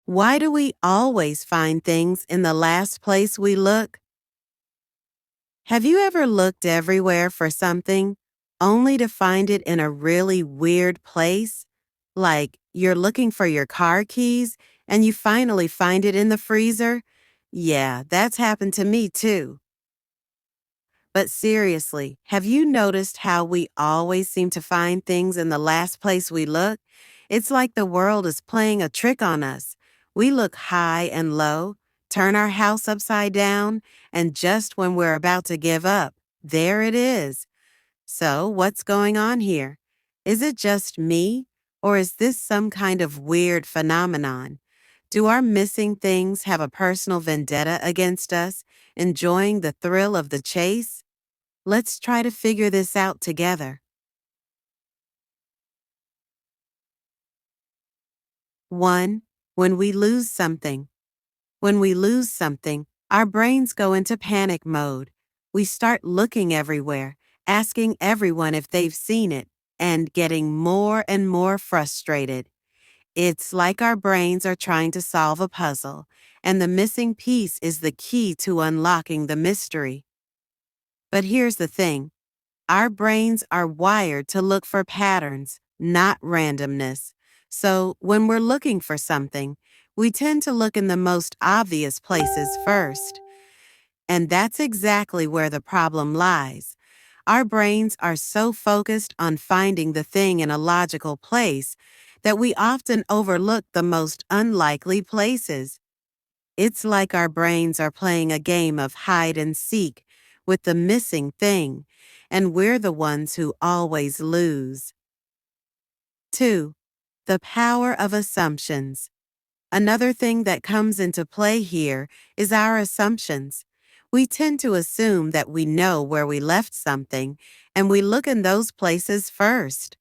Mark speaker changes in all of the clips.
Speaker 1: Why do we always find things in the last place we look? Have you ever looked everywhere for something only to find it in a really weird place? Like you're looking for your car keys and you finally find it in the freezer? Yeah, that's happened to me too. But seriously, have you noticed how we always seem to find things in the last place we look? It's like the world is playing a trick on us. We look high and low, turn our house upside down, and just when we're about to give up, there it is. So, what's going on here? Is it just me, or is this some kind of weird phenomenon? Do our missing things have a personal vendetta against us, enjoying the thrill of the chase? Let's try to figure this out together. 1. When we lose something. When we lose something, our brains go into panic mode. We start looking everywhere, asking everyone if they've seen it, and getting more and more frustrated. It's like our brains are trying to solve a puzzle, and the missing piece is the key to unlocking the mystery. But here's the thing. Our brains are wired to look for patterns, not randomness. So, when we're looking for something, we tend to look in the most obvious places first. And that's exactly where the problem lies. Our brains are so focused on finding the thing in a logical place that we often overlook the most unlikely places. It's like our brains are playing a game of hide and seek with the missing thing, and we're the ones who always lose. 2. The power of assumptions. Another thing that comes into play here is our assumptions. We tend to assume that we know where we left something, and we look in those places first.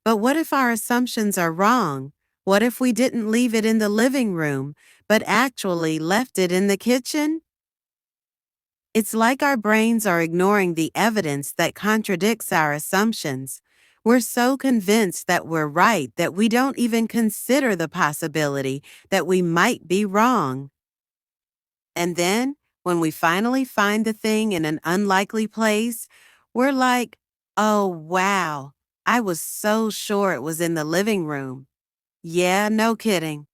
Speaker 1: But what if our assumptions are wrong? What if we didn't leave it in the living room, but actually left it in the kitchen? It's like our brains are ignoring the evidence that contradicts our assumptions. We're so convinced that we're right that we don't even consider the possibility that we might be wrong. And then, when we finally find the thing in an unlikely place, we're like, oh wow, I was so sure it was in the living room. Yeah, no kidding.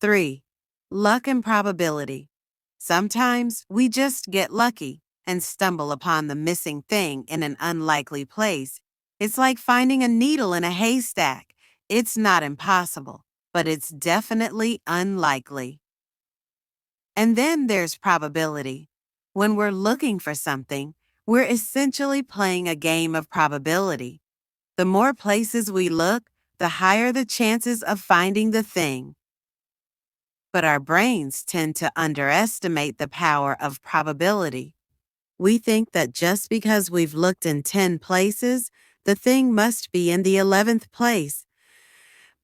Speaker 1: 3. Luck and probability. Sometimes we just get lucky and stumble upon the missing thing in an unlikely place. It's like finding a needle in a haystack. It's not impossible, but it's definitely unlikely. And then there's probability. When we're looking for something, we're essentially playing a game of probability. The more places we look, the higher the chances of finding the thing. But our brains tend to underestimate the power of probability. We think that just because we've looked in 10 places, the thing must be in the 11th place.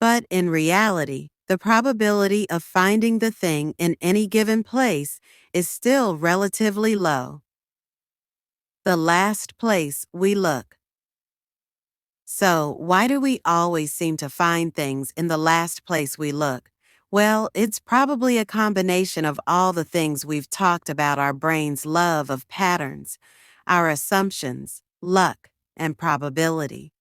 Speaker 1: But in reality, the probability of finding the thing in any given place is still relatively low. The last place we look. So, why do we always seem to find things in the last place we look? Well, it's probably a combination of all the things we've talked about our brain's love of patterns, our assumptions, luck, and probability.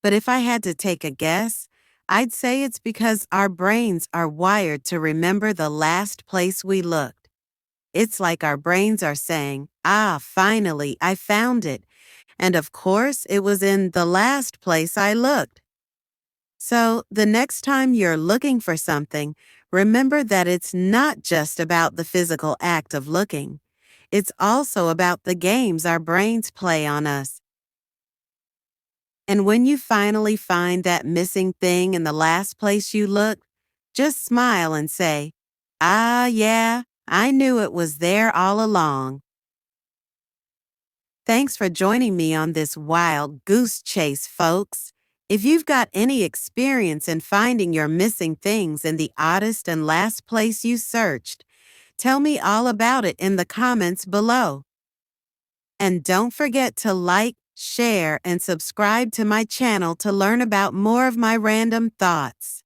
Speaker 1: But if I had to take a guess, I'd say it's because our brains are wired to remember the last place we looked. It's like our brains are saying, ah, finally, I found it. And of course, it was in the last place I looked. So, the next time you're looking for something, remember that it's not just about the physical act of looking. It's also about the games our brains play on us. And when you finally find that missing thing in the last place you looked, just smile and say, ah, yeah, I knew it was there all along. Thanks for joining me on this wild goose chase, folks. If you've got any experience in finding your missing things in the oddest and last place you searched, tell me all about it in the comments below. And don't forget to like, share, and subscribe to my channel to learn about more of my random thoughts.